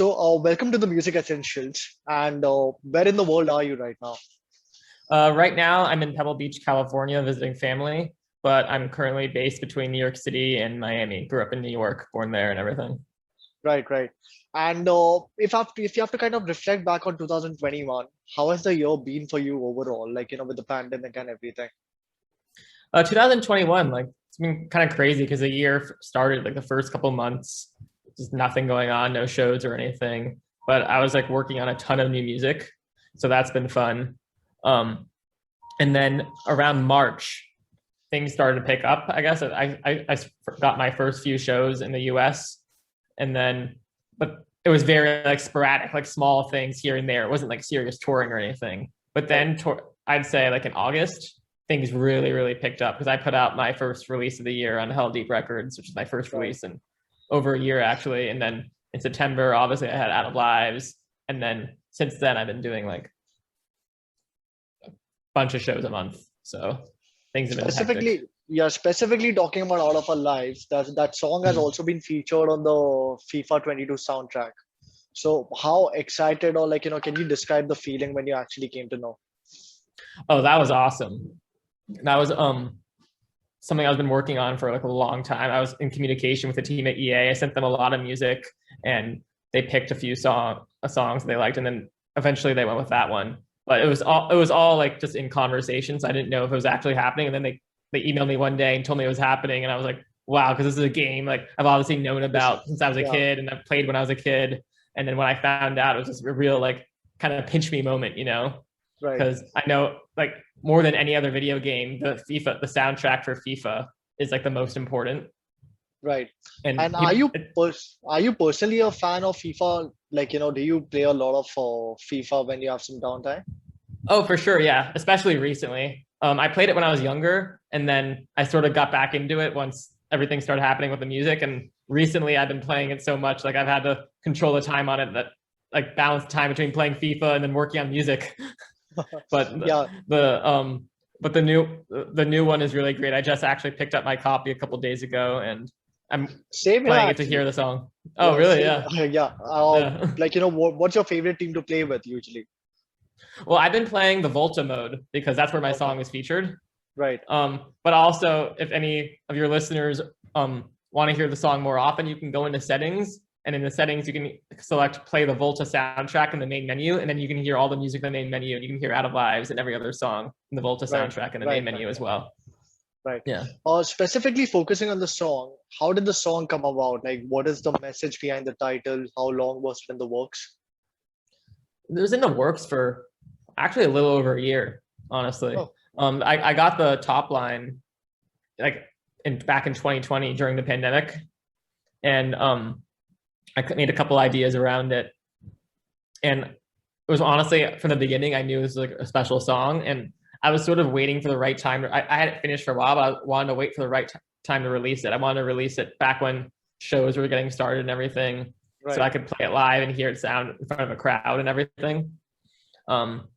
Welcome to the Music Essentials. And where in the world are you right now? Right now, I'm in Pebble Beach, California, visiting family, but I'm currently based between New York City and Miami. Grew up in New York, born there and everything. Right, right. And if you have to kind of reflect back on 2021, how has the year been for you overall? Like, with the pandemic and everything. 2021, like it's been kind of crazy because the year started like the first couple months, just nothing going on, no shows or anything. But I was like working on a ton of new music, so that's been fun. Um, and then around March, things started to pick up. I guess I got my first few shows in the U.S. and then but it was very like sporadic, like small things here and there. It wasn't like serious touring or anything. But Right. then I'd say like in August, things really picked up because I put out my first release of the year on Hell Deep Records, which is my first Right. release in over a year actually. And then in September, obviously I had Out of Lives, and then since then I've been doing like a bunch of shows a month. So things have been hectic. Specifically talking about Out of Our Lives, that song has Mhm. also been featured on the FIFA 22 soundtrack. So how excited or can you describe the feeling when you actually came to know? Oh, that was awesome. That was something I've been working on for like a long time. I was in communication with the team at EA. I sent them a lot of music, and they picked a few songs they liked, and then eventually they went with that one. But it was all like just in conversations. I didn't know if it was actually happening, and then they emailed me one day and told me it was happening, and I was like, wow, because this is a game like I've obviously known This, about since I was a yeah, kid, and I've played when I was a kid. And then when I found out, it was just a real like kind of pinch me moment, right. because I know like more than any other video game, the soundtrack for FIFA is like the most important. Right. And And are you personally a fan of FIFA? Like, do you play a lot of FIFA when you have some downtime? oh, for sure, yeah, especially recently. I played it when I was younger, and then I sort of got back into it once everything started happening with the music. And recently, I've been playing it so much, like I've had to control the time on it that like balance time between playing FIFA and then working on music. But Yeah, but the new one is really great. I just actually picked up my copy a couple days ago, and I'm same here playing it to hear actually. the song. Oh, Yeah, really? same. Yeah. Yeah. Yeah. What's your favorite team to play with usually? Well, I've been playing the Volta mode because that's where my Okay. song is featured. Right. But also, if any of your listeners want to hear the song more often, you can go into settings, and in the settings you can select play the Volta soundtrack in the main menu, and then you can hear all the music in the main menu, and you can hear Out of Lives and every other song in the Volta Right. soundtrack in the main Right. Right. menu as well. Right. Yeah. Specifically focusing on the song, how did the song come about? Like, what is the message behind the title? How long was it in the works? It was in the works for actually a little over a year, honestly. Oh, I got the top line like back in 2020 during the pandemic, and I made a couple ideas around it, and it was honestly from the beginning I knew it was like a special song, and I was sort of waiting for the right time. I had it finished for a while, but I wanted to wait for the right time to release it. I wanted to release it back when shows were getting started and everything, so right. I could play it live and hear it sound in front of a crowd and everything. Um,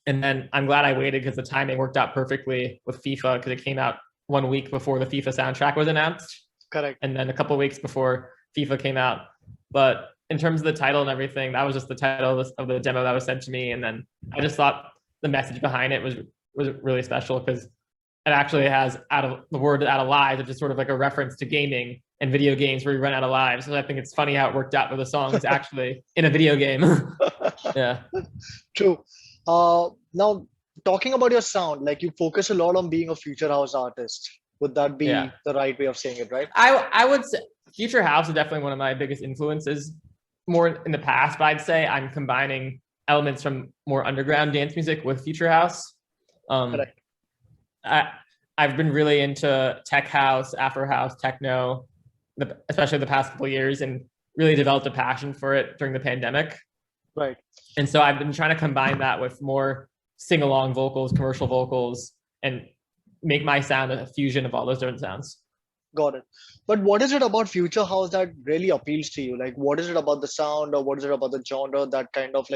and then I'm glad I waited because the timing worked out perfectly with FIFA because it came out 1 week before the FIFA soundtrack was announced, Correct. and then a couple weeks before FIFA came out. But in terms of the title and everything, that was just the title of the demo that was sent to me, and then I just thought the message behind it was really special because it actually has out of the word out of lives, it's just sort of like a reference to gaming and video games where you run out of lives. So I think it's funny how it worked out where the song is actually in a video game. Yeah. True. Now, talking about your sound, like you focus a lot on being a future house artist. Would that Yeah. be the right way of saying it, right? I would say Future House is definitely one of my biggest influences. More in the past, but I'd say I'm combining elements from more underground dance music with Future House. Um, Correct. I I've been really into tech house, Afro house, techno, especially the past couple of years, and really developed a passion for it during the pandemic. Right. And so I've been trying to combine that with more sing along vocals, commercial vocals, and make my sound a fusion of all those different sounds. Got it. But what is it about future house that really appeals to you? Like, what is it about the sound, or what is it about the genre that kind of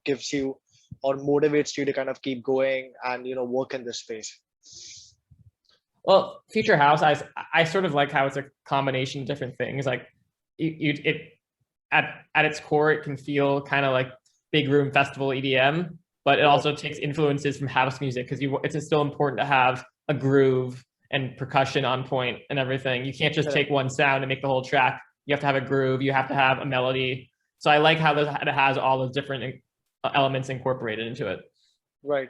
gives you or motivates you to kind of keep going and work in this space? Well, Future House, I sort of like how it's a combination of different things. Like it at its core, it can feel kind of like big room festival EDM, but it Right. also takes influences from house music because it's still important to have a groove and percussion on point and everything. You can't just Correct. take one sound and make the whole track. You have to have a groove. You have to have a melody. So I like how it has all those different elements incorporated into it. Right.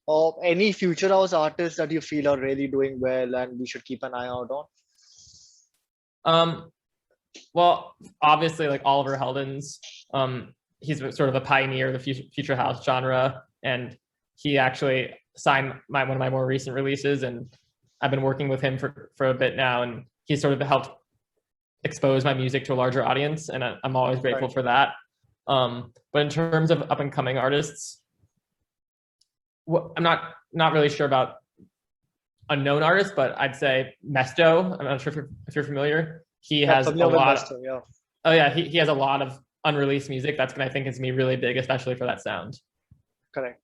Or any future house artists that you feel are really doing well and we should keep an eye out on? Um, well, obviously, like Oliver Heldens, he's sort of a pioneer of the future house genre, and he actually signed one of my more recent releases, and I've been working with him for a bit now, and he's sort of helped expose my music to a larger audience, and I'm always grateful Right. for that. But in terms of up and coming artists, I'm not really sure about unknown artists, but I'd say Mesto. I'm not sure if you're familiar. He Yeah, has a familiar with lot. Master, yeah. Oh yeah, he has a lot of unreleased music. That's gonna I think is gonna be really big, especially for that sound. Correct.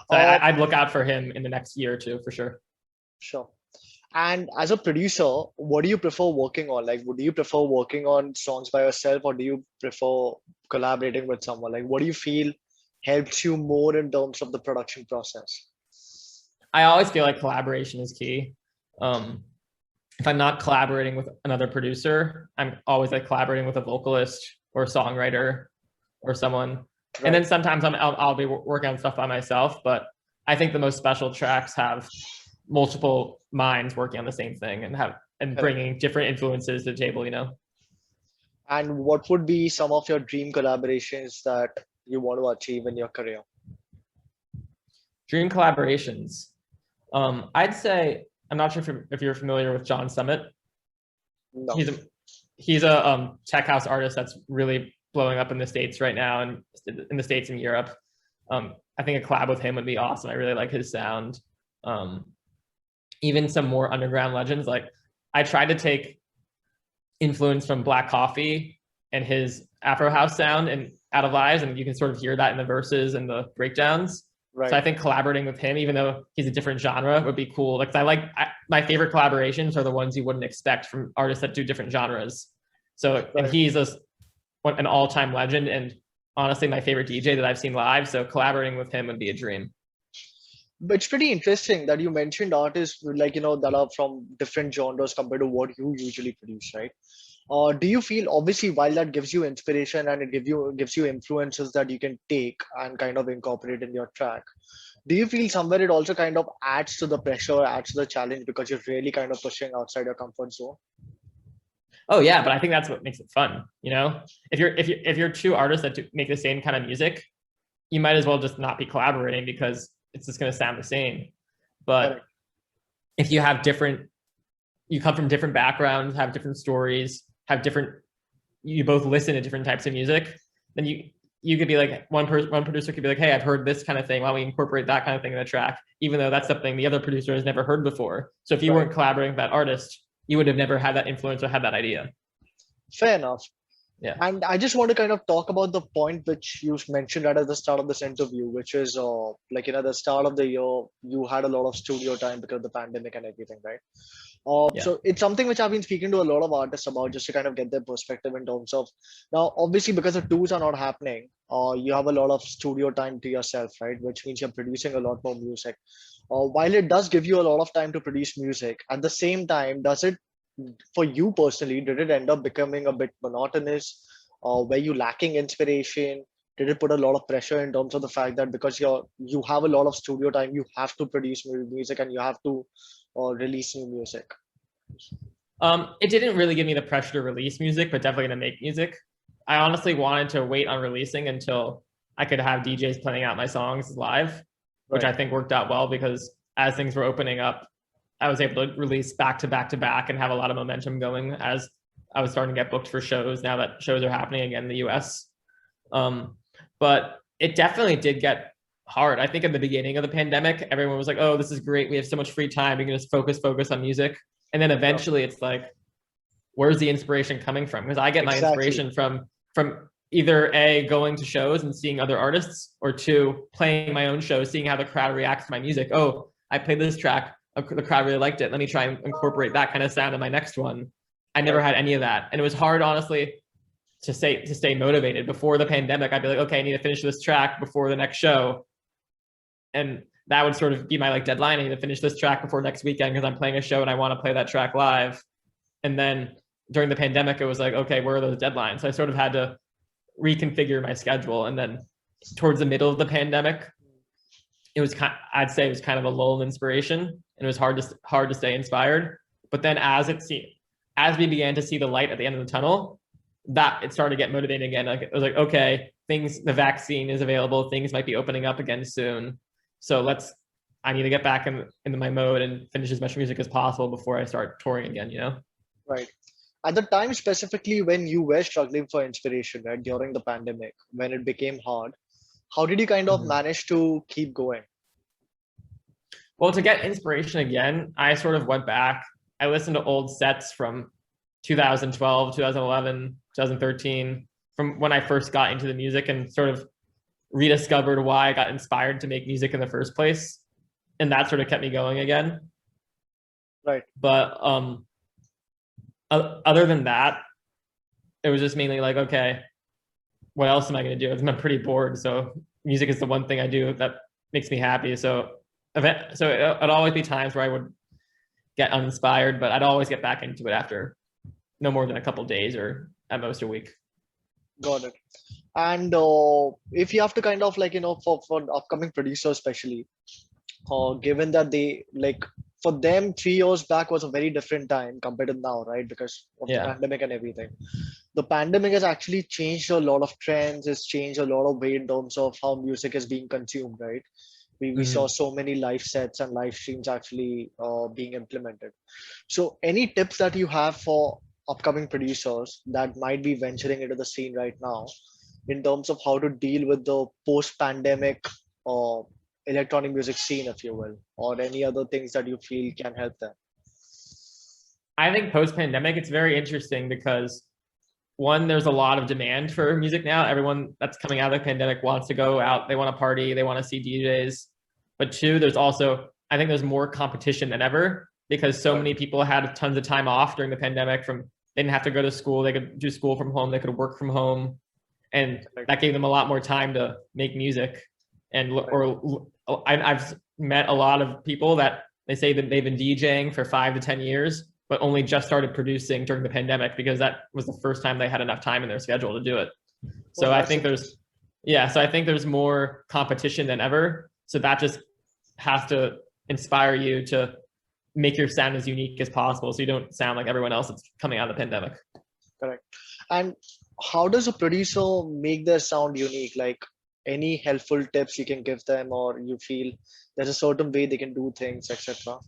So Uh, I'd look out for him in the next year or two for sure. sure. And as a producer, what do you prefer working on? Like, would you prefer working on songs by yourself or do you prefer collaborating with someone? Like, what do you feel helps you more in terms of the production process? I always feel like collaboration is key. Um, if I'm not collaborating with another producer, I'm always like collaborating with a vocalist or a songwriter or someone. And then Right. sometimes I'll be working on stuff by myself, but I think the most special tracks have multiple minds working on the same thing and Correct. bringing different influences to the table, you know. And what would be some of your dream collaborations that you want to achieve in your career? Dream collaborations. I'd say I'm not sure if you're familiar with John Summit. No. He's a tech house artist that's really blowing up in the States right now, and in the States and Europe. I think a collab with him would be awesome. I really like his sound. Um, Even some more underground legends. Like I tried to take influence from Black Coffee and his Afro house sound and Out of Lives, and you can sort of hear that in the verses and the breakdowns. So I Right. think collaborating with him, even though he's a different genre, would be cool. Like my favorite collaborations are the ones you wouldn't expect from artists that do different genres. So and Right. he's an all-time legend and honestly my favorite DJ that I've seen live. So collaborating with him would be a dream. But it's pretty interesting that you mentioned artists like, that are from different genres compared to what you usually produce, right? Do you feel obviously while that gives you inspiration and it gives you influences that you can take and kind of incorporate in your track? Do you feel somewhere it also kind of adds to the pressure, adds to the challenge because you're really kind of pushing outside your comfort zone? Oh yeah, but I think that's what makes it fun. You know, if you're two artists that make the same kind of music, you might as well just not be collaborating because it's just going to sound the same. But Correct. if you come from different backgrounds, have different stories, you both listen to different types of music, then you could be like one producer could be like, hey, I've heard this kind of thing. Why don't we incorporate that kind of thing in the track, even though that's something the other producer has never heard before. So if you Right. weren't collaborating with that artist, you would have never had that influence or had that idea. Fair enough. Yeah. And I just want to kind of talk about the point which you mentioned right at the start of this interview, which is like, the start of the year, you had a lot of studio time because of the pandemic and everything, right? Yeah. So it's something which I've been speaking to a lot of artists about just to kind of get their perspective in terms of now, obviously, because the tours are not happening, you have a lot of studio time to yourself, right? Which means you're producing a lot more music. While it does give you a lot of time to produce music, at the same time, does it, for you personally, did it end up becoming a bit monotonous? Were you lacking inspiration? Did it put a lot of pressure in terms of the fact that because you have a lot of studio time, you have to produce music and you have to release new music? It didn't really give me the pressure to release music, but definitely to make music. I honestly wanted to wait on releasing until I could have DJs playing out my songs live, which I Right. think worked out well because as things were opening up, I was able to release back to back to back and have a lot of momentum going as I was starting to get booked for shows now that shows are happening again in the US. But it definitely did get hard. I think in the beginning of the pandemic, everyone was like, oh, this is great. We have so much free time. We can just focus on music. And then Yeah. eventually it's like, where's the inspiration coming from? Because I get my Exactly. inspiration from either A, going to shows and seeing other artists, or two, playing my own shows, seeing how the crowd reacts to my music. Oh, I played this track. The crowd really liked it. Let me try and incorporate that kind of sound in my next one. I never Right. had any of that. And it was hard, honestly, stay motivated. Before the pandemic, I'd be like, okay, I need to finish this track before the next show, and that would sort of be my like deadline. I need to finish this track before next weekend because I'm playing a show and I want to play that track live. And then during the pandemic, it was like, okay, where are those deadlines? So I sort of had to reconfigure my schedule. And then towards the middle of the pandemic, it was I'd say it was kind of a lull in inspiration, and it was hard to stay inspired. But then as we began to see the light at the end of the tunnel, that it started to get motivating again. Like it was like, okay, the vaccine is available, things might be opening up again soon. So I need to get back into my mode and finish as much music as possible before I start touring again, you know? Right. At the time, specifically when you were struggling for inspiration, right, during the pandemic, when it became hard, how did you kind of manage to keep going? Well, to get inspiration again, I sort of went back. I listened to old sets from 2012, 2011, 2013, from when I first got into the music, and sort of rediscovered why I got inspired to make music in the first place. And that sort of kept me going again. Right. But other than that, it was just mainly like, okay, what else am I going to do? I'm pretty bored. So music is the one thing I do that makes me happy. So it'd always be times where I would get uninspired, but I'd always get back into it after no more than a couple days or at most a week. Got it. And if you have to kind of like, for upcoming producers, especially, given that they like, for them, 3 years back was a very different time compared to now, right? Because of the pandemic and everything. The pandemic has actually changed a lot of trends. It's changed a lot of way in terms of how music is being consumed, right? We saw so many live sets and live streams actually being implemented. So any tips that you have for upcoming producers that might be venturing into the scene right now in terms of how to deal with the post-pandemic electronic music scene, if you will, or any other things that you feel can help them? I think post-pandemic, it's very interesting because one, there's a lot of demand for music now. Everyone that's coming out of the pandemic wants to go out. They want to party. They want to see DJs. But two, I think there's more competition than ever because so many people had tons of time off during the pandemic. They didn't have to go to school. They could do school from home. They could work from home. And that gave them a lot more time to make music. I've met a lot of people that they say that they've been DJing for 5 to 10 years, but only just started producing during the pandemic because that was the first time they had enough time in their schedule to do it. So I think there's more competition than ever. So that just has to inspire you to make your sound as unique as possible so you don't sound like everyone else that's coming out of the pandemic. Correct. And how does a producer make their sound unique? Like any helpful tips you can give them, or you feel there's a certain way they can do things, etc.?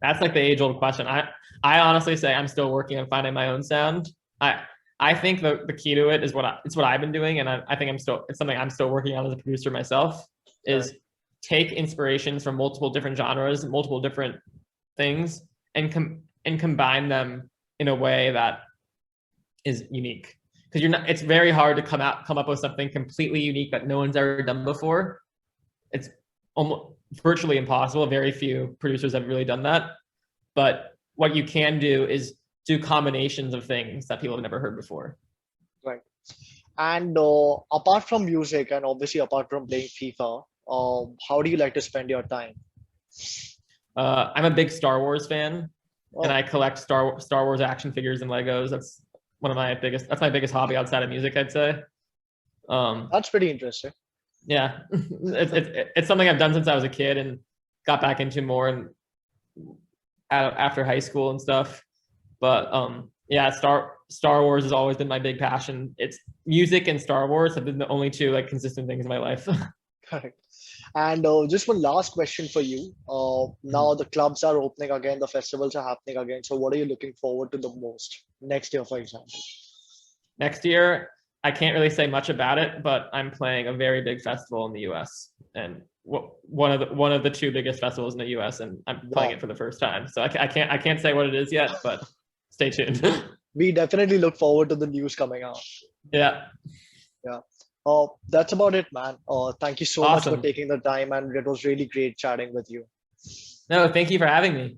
That's like the age-old question. I honestly say I'm still working on finding my own sound. I think the key to it is it's what I've been doing, and I think it's something I'm still working on as a producer myself. Is take inspirations from multiple different genres, multiple different things, and combine them in a way that is unique. Because it's very hard to come up with something completely unique that no one's ever done before. It's almost virtually impossible. Very few producers have really done that. But what you can do is do combinations of things that people have never heard before. Right. And apart from music, and obviously apart from playing FIFA, how do you like to spend your time? I'm a big Star Wars fan, and I collect Star Wars action figures and Legos. That's my biggest hobby outside of music, I'd say. That's pretty interesting. Yeah, it's something I've done since I was a kid and got back into more and after high school and stuff. But yeah, Star Wars has always been my big passion. It's music and Star Wars have been the only two like consistent things in my life. Correct. And just one last question for you. Now the clubs are opening again, the festivals are happening again. So what are you looking forward to the most next year, for example? Next year, I can't really say much about it, but I'm playing a very big festival in the US, and one of the two biggest festivals in the US, and I'm playing it for the first time. So I can't say what it is yet, but stay tuned. We definitely look forward to the news coming out. Yeah. Yeah. That's about it, man. Thank you so much for taking the time, and it was really great chatting with you. No, thank you for having me.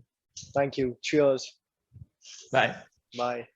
Thank you. Cheers. Bye. Bye.